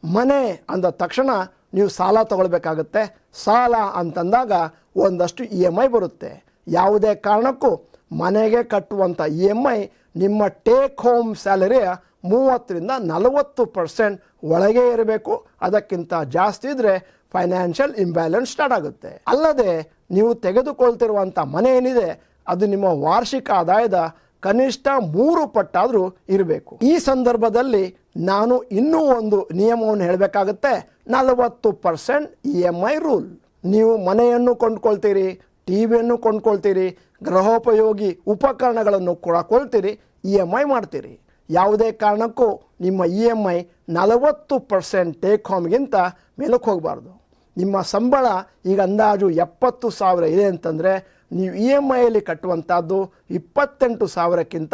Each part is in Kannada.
ಮನೆ ಅಂದ ತಕ್ಷಣ ನೀವು ಸಾಲ ತಗೊಳ್ಬೇಕಾಗತ್ತೆ. ಸಾಲ ಅಂತಂದಾಗ ಒಂದಷ್ಟು EMI ಬರುತ್ತೆ. ಯಾವುದೇ ಕಾರಣಕ್ಕೂ ಮನೆಗೆ ಕಟ್ಟುವಂಥ EMI ನಿಮ್ಮ ಟೇಕ್ ಹೋಮ್ ಸ್ಯಾಲರಿಯ 30-40% ಒಳಗೆ ಇರಬೇಕು. ಅದಕ್ಕಿಂತ ಜಾಸ್ತಿ ಇದ್ದರೆ ಫೈನಾನ್ಷಿಯಲ್ ಇಂಬ್ಯಾಲೆನ್ಸ್ ಸ್ಟಾರ್ಟ್ ಆಗುತ್ತೆ. ಅಲ್ಲದೆ ನೀವು ತೆಗೆದುಕೊಳ್ತಿರುವಂಥ ಮನೆ ಏನಿದೆ ಅದು ನಿಮ್ಮ ವಾರ್ಷಿಕ ಆದಾಯದ ಕನಿಷ್ಠ 3 ಪಟ್ಟಾದರೂ ಇರಬೇಕು. ಈ ಸಂದರ್ಭದಲ್ಲಿ ನಾನು ಇನ್ನೂ ಒಂದು ನಿಯಮವನ್ನು ಹೇಳಬೇಕಾಗತ್ತೆ. 40% EMI ರೂಲ್. ನೀವು ಮನೆಯನ್ನು ಕೊಂಡ್ಕೊಳ್ತೀರಿ, ಟಿವಿಯನ್ನು ಕೊಂಡ್ಕೊಳ್ತೀರಿ, ಗೃಹೋಪಯೋಗಿ ಉಪಕರಣಗಳನ್ನು ಕೂಡ ಕೊಳ್ತೀರಿ, EMI ಮಾಡ್ತೀರಿ. ಯಾವುದೇ ಕಾರಣಕ್ಕೂ ನಿಮ್ಮ EMI 40% ಟೇಕ್ ಹೋಮ್ಗಿಂತ ಮೇಲಕ್ಕೆ ಹೋಗಬಾರ್ದು. ನಿಮ್ಮ ಸಂಬಳ ಈಗ ಅಂದಾಜು 70,000 ಇದೆ ಅಂತಂದರೆ ನೀವು EMIಯಲ್ಲಿ ಕಟ್ಟುವಂಥದ್ದು 28,000ಕ್ಕಿಂತ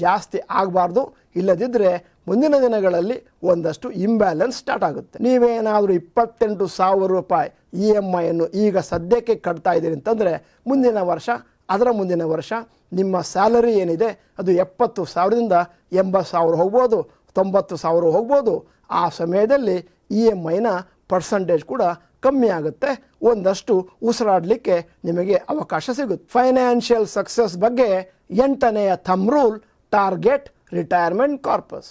ಜಾಸ್ತಿ ಆಗಬಾರ್ದು. ಇಲ್ಲದಿದ್ದರೆ ಮುಂದಿನ ದಿನಗಳಲ್ಲಿ ಒಂದಷ್ಟು ಇಂಬ್ಯಾಲೆನ್ಸ್ ಸ್ಟಾರ್ಟ್ ಆಗುತ್ತೆ. ನೀವೇನಾದರೂ 28,000 ರೂಪಾಯಿ EMIಯನ್ನು ಈಗ ಸದ್ಯಕ್ಕೆ ಕಟ್ತಾ ಇದ್ದೀರಿ ಅಂತಂದರೆ ಮುಂದಿನ ವರ್ಷ, ಅದರ ಮುಂದಿನ ವರ್ಷ ನಿಮ್ಮ ಸ್ಯಾಲರಿ ಏನಿದೆ ಅದು 70,000ದಿಂದ 80,000 ಹೋಗ್ಬೋದು, 90,000 ಹೋಗ್ಬೋದು. ಆ ಸಮಯದಲ್ಲಿ EMIನ ಪರ್ಸಂಟೇಜ್ ಕೂಡ ಕಮ್ಮಿ ಆಗುತ್ತೆ. ಒಂದಷ್ಟು ಉಸಿರಾಡಲಿಕ್ಕೆ ನಿಮಗೆ ಅವಕಾಶ ಸಿಗುತ್ತೆ. ಫೈನಾನ್ಷಿಯಲ್ ಸಕ್ಸಸ್ ಬಗ್ಗೆ 8ನೆಯ thumb rule, target retirement corpus.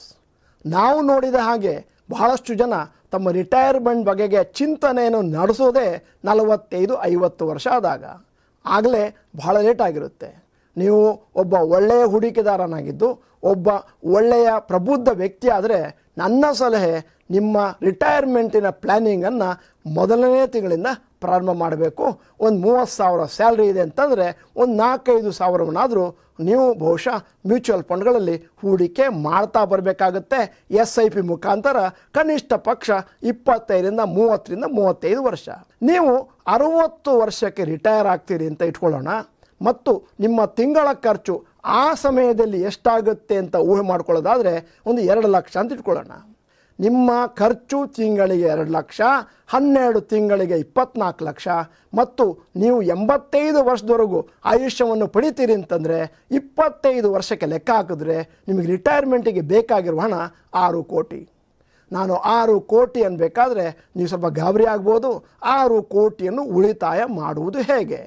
ನಾವು ನೋಡಿದ ಹಾಗೆ ಬಹಳಷ್ಟು ಜನ ತಮ್ಮ ರಿಟೈರ್ಮೆಂಟ್ ಬಗೆಗೆ ಚಿಂತನೆಯನ್ನು ನಡೆಸೋದೇ 45-50 ವರ್ಷ ಆದಾಗ. ಆಗಲೇ ಬಹಳ ಲೇಟ್ ಆಗಿರುತ್ತೆ. ನೀವು ಒಬ್ಬ ಒಳ್ಳೆಯ ಹೂಡಿಕೆದಾರನಾಗಿದ್ದು ಒಬ್ಬ ಒಳ್ಳೆಯ ಪ್ರಬುದ್ಧ ವ್ಯಕ್ತಿ ಆದರೆ ನನ್ನ ಸಲಹೆ ನಿಮ್ಮ ರಿಟೈರ್ಮೆಂಟಿನ ಪ್ಲ್ಯಾನಿಂಗನ್ನು ಮೊದಲನೇ ತಿಂಗಳಿಂದ ಪ್ರಾರಂಭ ಮಾಡಬೇಕು. ಒಂದು 30,000 ಸ್ಯಾಲ್ರಿ ಇದೆ ಅಂತಂದರೆ ಒಂದು 4-5 ಸಾವಿರವನ್ನಾದರೂ ನೀವು ಬಹುಶಃ ಮ್ಯೂಚುವಲ್ ಫಂಡ್ಗಳಲ್ಲಿ ಹೂಡಿಕೆ ಮಾಡ್ತಾ ಬರಬೇಕಾಗತ್ತೆ. SIP ಮುಖಾಂತರ ಕನಿಷ್ಠ ಪಕ್ಷ 25-30-35 ವರ್ಷ. ನೀವು 60 ವರ್ಷಕ್ಕೆ ರಿಟೈರ್ ಆಗ್ತೀರಿ ಅಂತ ಇಟ್ಕೊಳ್ಳೋಣ. ಮತ್ತು ನಿಮ್ಮ ತಿಂಗಳ ಖರ್ಚು ಆ ಸಮಯದಲ್ಲಿ ಎಷ್ಟಾಗುತ್ತೆ ಅಂತ ಊಹೆ ಮಾಡ್ಕೊಳ್ಳೋದಾದರೆ ಒಂದು 2 ಲಕ್ಷ ಅಂತ ಇಟ್ಕೊಳ್ಳೋಣ. ನಿಮ್ಮ ಖರ್ಚು ತಿಂಗಳಿಗೆ 2 ಲಕ್ಷ, 12 ತಿಂಗಳಿಗೆ 24 ಲಕ್ಷ, ಮತ್ತು ನೀವು 85 ವರ್ಷದವರೆಗೂ ಆಯುಷ್ಯವನ್ನು ಪಡಿತೀರಿ ಅಂತಂದರೆ 25 ವರ್ಷಕ್ಕೆ ಲೆಕ್ಕ ಹಾಕಿದ್ರೆ ನಿಮಗೆ ರಿಟೈರ್ಮೆಂಟಿಗೆ ಬೇಕಾಗಿರುವ ಹಣ 6 ಕೋಟಿ. ನಾನು 6 ಕೋಟಿ ಅನ್ಬೇಕಾದ್ರೆ ನೀವು ಸ್ವಲ್ಪ ಗಾಬರಿ ಆಗ್ಬೋದು. 6 ಕೋಟಿಯನ್ನು ಉಳಿತಾಯ ಮಾಡುವುದು ಹೇಗೆ?